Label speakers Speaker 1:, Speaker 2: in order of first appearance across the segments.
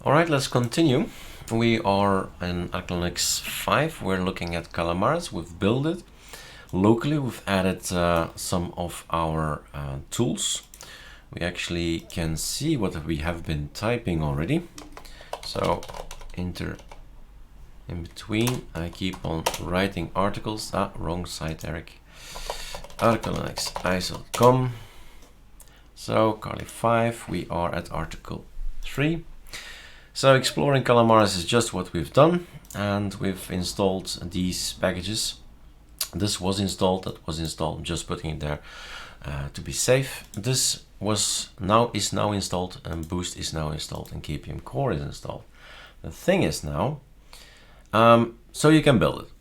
Speaker 1: Alright, let's continue. We are in ArcoLinux 5. We're looking at Calamares. We've built it. Locally, we've added some of our tools. We actually can see what we have been typing already. So, enter in between. I keep on writing articles. Wrong site, Eric. ArcoLinux ISO.com. So, Carly 5, we are at article 3. So exploring Calamares is just what we've done, and we've installed these packages. This was installed, that was installed, I'm just putting it there to be safe. This is now installed, and Boost is now installed, and KPM Core is installed. The thing is now, so you can build it.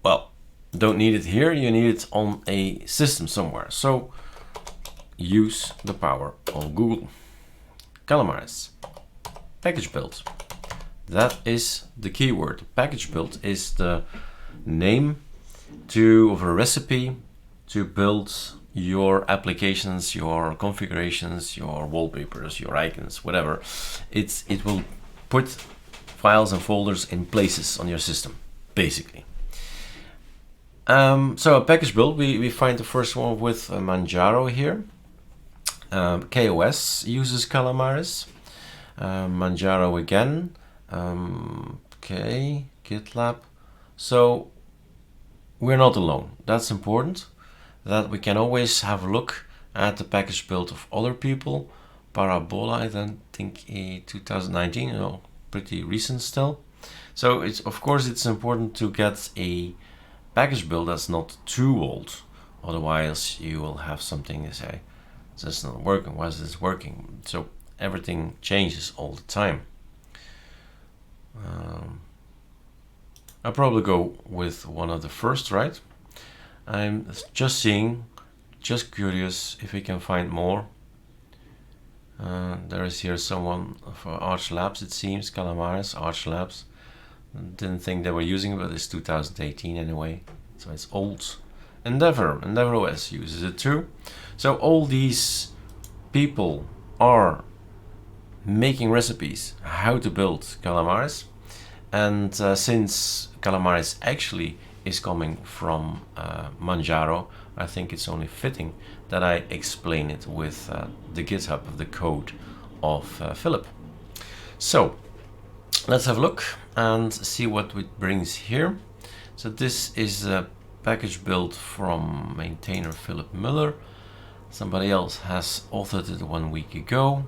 Speaker 1: Well, don't need it here, you need it on a system somewhere. So use the power of Google. Calamares. Package build. That is the keyword. Package build is the name of a recipe to build your applications, your configurations, your wallpapers, your icons, whatever. It will put files and folders in places on your system, basically. So a package build, we find the first one with Manjaro here. KOS uses Calamares. Manjaro again. Okay, GitLab. So we're not alone. That's important, that we can always have a look at the package build of other people. Parabola, I don't think 2019, you know, pretty recent still. So of course it's important to get a package build that's not too old. Otherwise you will have something to say, this is not working, why is this working? So everything changes all the time. I'll probably go with one of the first, right? I'm just curious if we can find more. There is here someone for Arch Labs, it seems, Calamares, Arch Labs. Didn't think they were using it, but it's 2018 anyway, so it's old. Endeavor OS uses it too. So all these people are making recipes how to build Calamares, and since Calamares actually is coming from Manjaro, I think it's only fitting that I explain it with the GitHub of the code of Philip. So let's have a look and see what it brings here. So this is a package build from maintainer Philip Miller. Somebody else has authored it 1 week ago.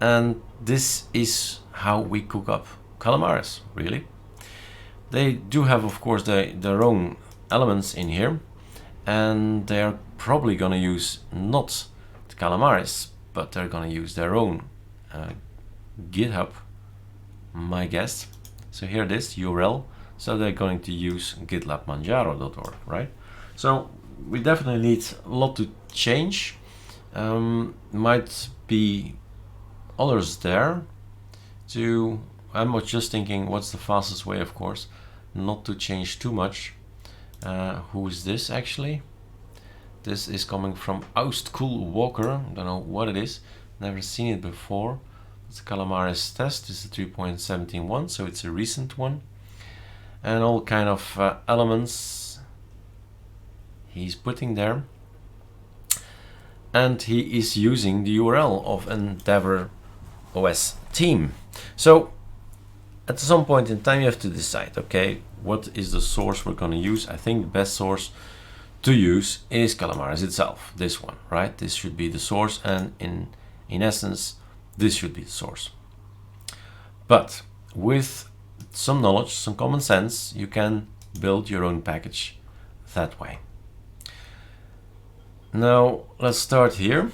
Speaker 1: And this is how we cook up Calamares, really. They do have, of course, their own elements in here, and they're probably going to use not the Calamares, but they're going to use their own GitHub, my guess. So here it is, URL. So they're going to use gitlabmanjaro.org, right? So we definitely need a lot to change. Might be others there to, I'm just thinking what's the fastest way, of course, not to change too much. Who is this actually? This is coming from Oustcool Walker. Don't know what it is, never seen it before. It's a Calamares test. This is 3.17.1, so it's a recent one, and all kind of elements he's putting there, and he is using the URL of Endeavor OS team. So at some point in time you have to decide, okay, what is the source we're going to use? I think the best source to use is Calamares itself, this one, right? This should be the source, and in essence this should be the source. But with some knowledge, some common sense, you can build your own package that way. Now let's start here.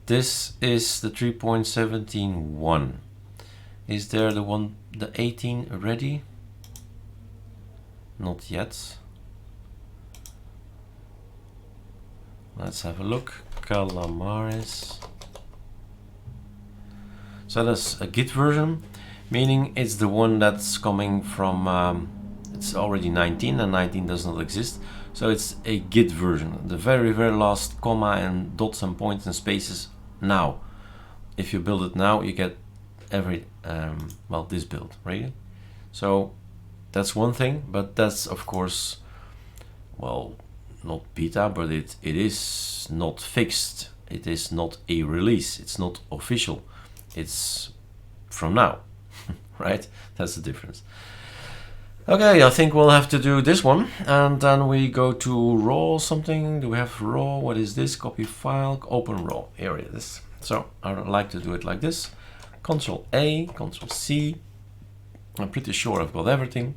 Speaker 1: This is the 3.17.1. Is there the 18 ready? Not yet. Let's have a look. Calamares. So that's a Git version, meaning it's the one that's coming from, it's already 19, and 19 does not exist. So it's a Git version. The very last comma and dots and points and spaces now if you build it now, you get every well, this build, right? So that's one thing, but that's of course, well, not beta, but it is not fixed. It is not a release. It's not official. It's from now, right? That's the difference. Okay, I think we'll have to do this one, and then we go to raw something. Do we have raw? What is this? Copy file, open raw. Here it is. So I would like to do it like this. Control A, Control C. I'm pretty sure I've got everything.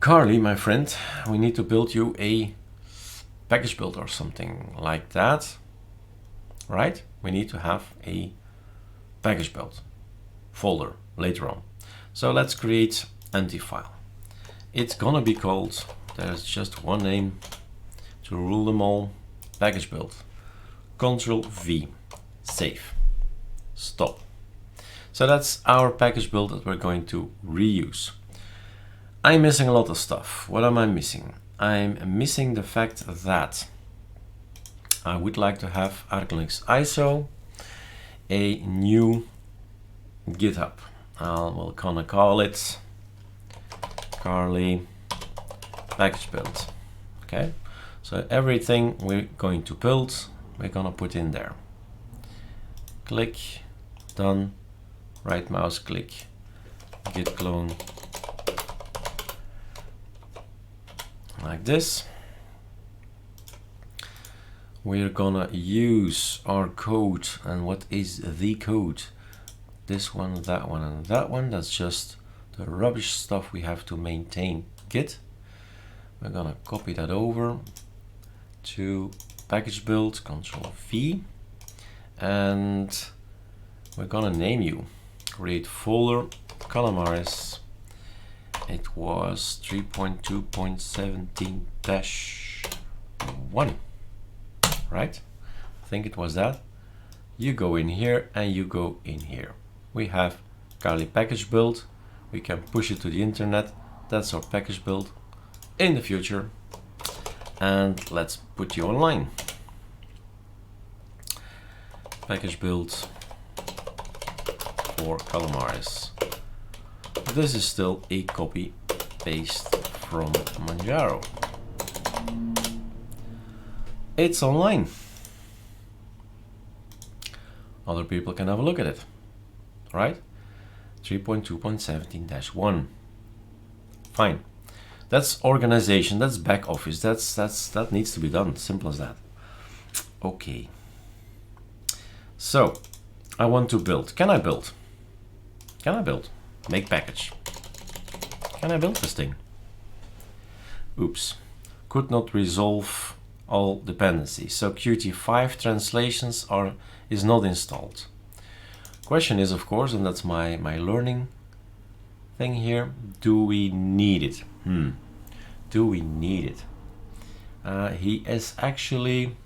Speaker 1: Carly, my friend, we need to build you a package build or something like that, right? We need to have a package build folder later on. So let's create empty file. It's gonna be called, there's just one name to rule them all, package build. Control V, save, stop. So that's our package build that we're going to reuse. I'm missing a lot of stuff. What am I missing? I'm missing the fact that I would like to have ArcoLinux ISO, a new GitHub. We're gonna call it Carly package build. Okay, so everything we're going to build, we're gonna put in there. Click, done, right mouse click, git clone, like this. We're gonna use our code, and what is the code? This one, that one, and that one. That's just the rubbish stuff we have to maintain Git. We're gonna copy that over to package build, Control V, and we're gonna name you. Create folder, Calamares. It was 3.2.17-1, right? I think it was that. You go in here and you go in here. We have Carly package build. We can push it to the internet. That's our package build in the future. And let's put you online. Package build for Calamares. This is still a copy paste from Manjaro. It's online. Other people can have a look at it, right? 3.2.17-1. Fine. That's organization, that's back office, that needs to be done, simple as that. Okay. So, I want to build. Can I build? Can I build? Make package. Can I build this thing? Oops. Could not resolve all dependencies. So Qt5 translations is not installed. Question is, of course, and that's my learning thing here, do we need it? Do we need it? He is actually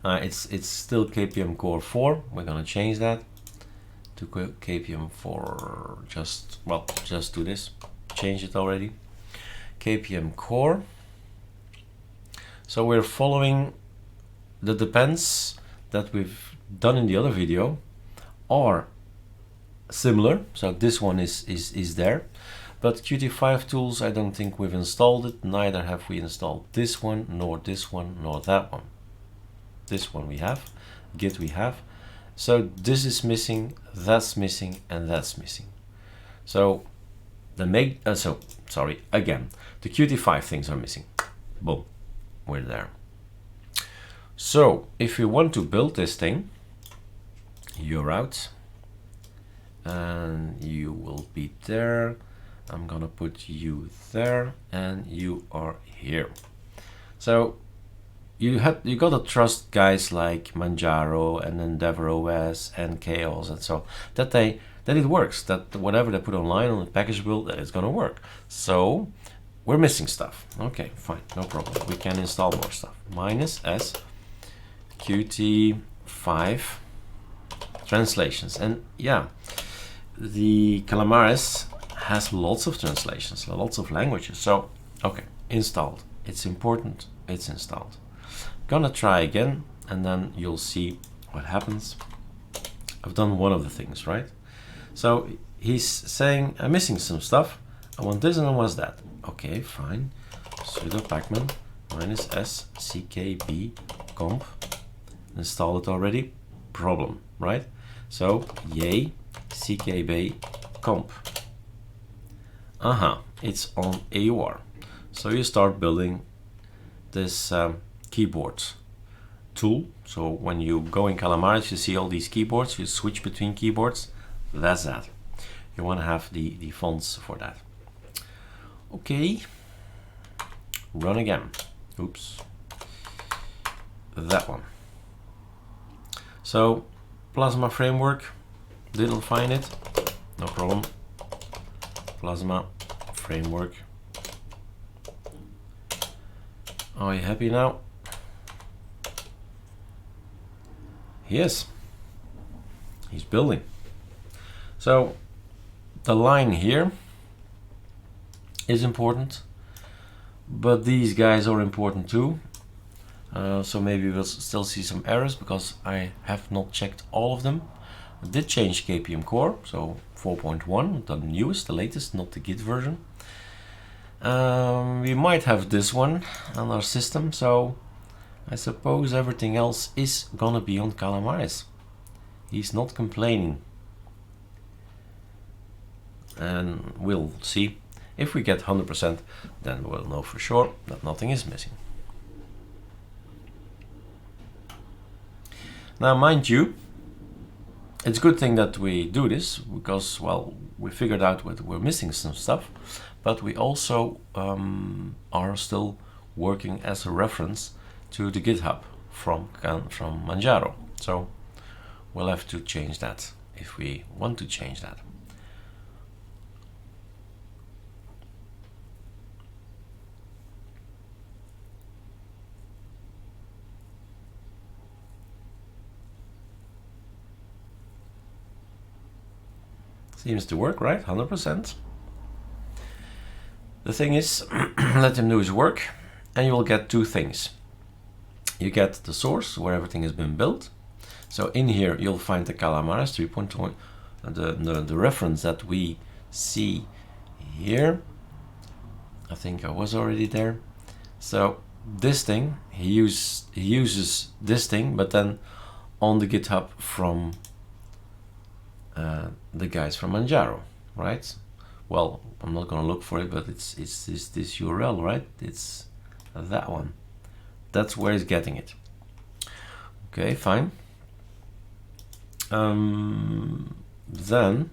Speaker 1: it's still KPM Core 4. We're gonna change that to KPM 4. Just do this. Change it already. KPM Core. So we're following the depends that we've done in the other video are similar. So this one is there, but Qt5 tools, I don't think we've installed it. Neither have we installed this one, nor this one, nor that one. This one we have, Git we have. So this is missing, that's missing, and that's missing. So the the Qt5 things are missing. Boom, we're there. So if you want to build this thing, you're out and you will be there. I'm gonna put you there and you are here. So you gotta trust guys like Manjaro and EndeavourOS and Chaos and so that it works, that whatever they put online on the package build, that it's gonna work. So we're missing stuff. Okay, fine, no problem. We can install more stuff. -s Qt5 translations, and yeah, the Calamares has lots of translations, lots of languages. So okay, installed. It's important. It's installed. Gonna try again, and then you'll see what happens. I've done one of the things, right? So he's saying, I'm missing some stuff. I want this and I want that. Okay, fine. Sudo pacman -s ckb comp. Install it already. Problem, right? So yay ckb comp. It's on AUR. So you start building this keyboard tool. So when you go in Calamares, you see all these keyboards. You switch between keyboards. That's that. You want to have the fonts for that. Okay. Run again. Oops. That one. So Plasma framework. Didn't find it. No problem. Plasma framework. Are you happy now? Yes. He's building. So the line here is important, but these guys are important too. So maybe we'll still see some errors because I have not checked all of them. I did change KPM core, so 4.1, the newest, the latest, not the Git version. We might have this one on our system, so I suppose everything else is gonna be on Calamares. He's not complaining. And we'll see. If we get 100%, then we'll know for sure that nothing is missing. Now, mind you, it's a good thing that we do this because, well, we figured out we're missing some stuff, but we also are still working as a reference to the GitHub from Manjaro. So we'll have to change that if we want to change that. Seems to work, right? 100%. The thing is, let him do his work, and you will get two things. You get the source where everything has been built. So in here, you'll find the Calamares 3.1, the reference that we see here. I think I was already there. So this thing, he uses this thing, but then on the GitHub from the guys from Manjaro, right? Well, I'm not gonna look for it, but it's this URL, right? It's that one. That's where he's getting it. Okay, fine. Then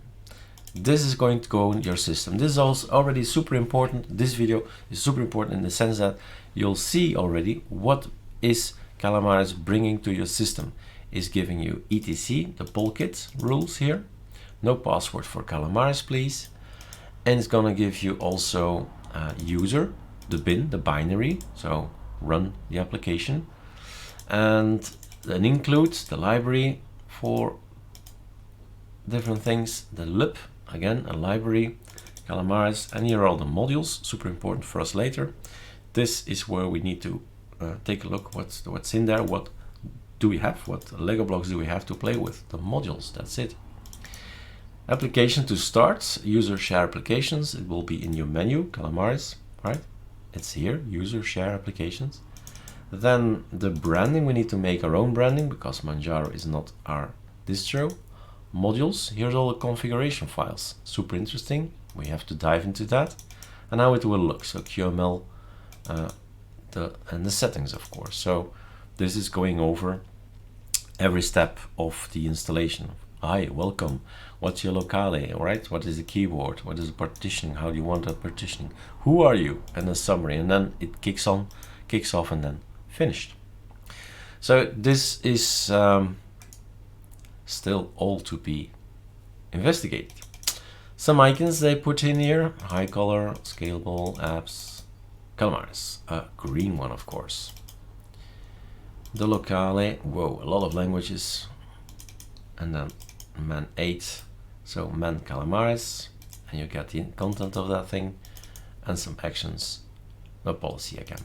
Speaker 1: this is going to go in your system. This is also already super important. This video is super important in the sense that you'll see already what is Calamares bringing to your system. Is giving you etc, the polkit rules here. No password for Calamares, please. And it's gonna give you also user, the bin, the binary, so run the application, and then includes the library for different things, the lib, again a library, Calamares, and here are all the modules, super important for us later. This is where we need to take a look what's in there, what do we have, what Lego blocks do we have to play with, the modules, that's it. Application to start, user share applications, it will be in your menu, Calamares, right? It's here, user share applications. Then the branding, we need to make our own branding because Manjaro is not our distro. Modules, here's all the configuration files, super interesting, we have to dive into that. And how it will look, so QML, and the settings, of course. So this is going over every step of the installation. Hi, welcome. What's your locale, right? What is the keyboard? What is the partitioning? How do you want that partitioning? Who are you? And a summary, and then it kicks off, and then finished. So this is still all to be investigated. Some icons they put in here: high color, scalable, apps, Calamares, a green one, of course. The locale, whoa, a lot of languages, and then man 8, so man Calamares, and you get the content of that thing, and some actions, the policy again.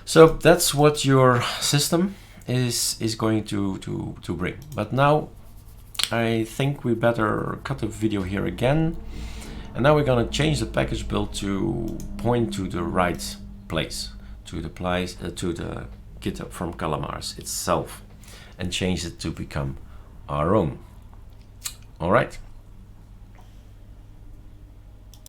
Speaker 1: So that's what your system is going to bring. But now I think we better cut the video here again, and now we're going to change the package build to point to the right place, to the GitHub from Calamares itself, and change it to become our own. All right.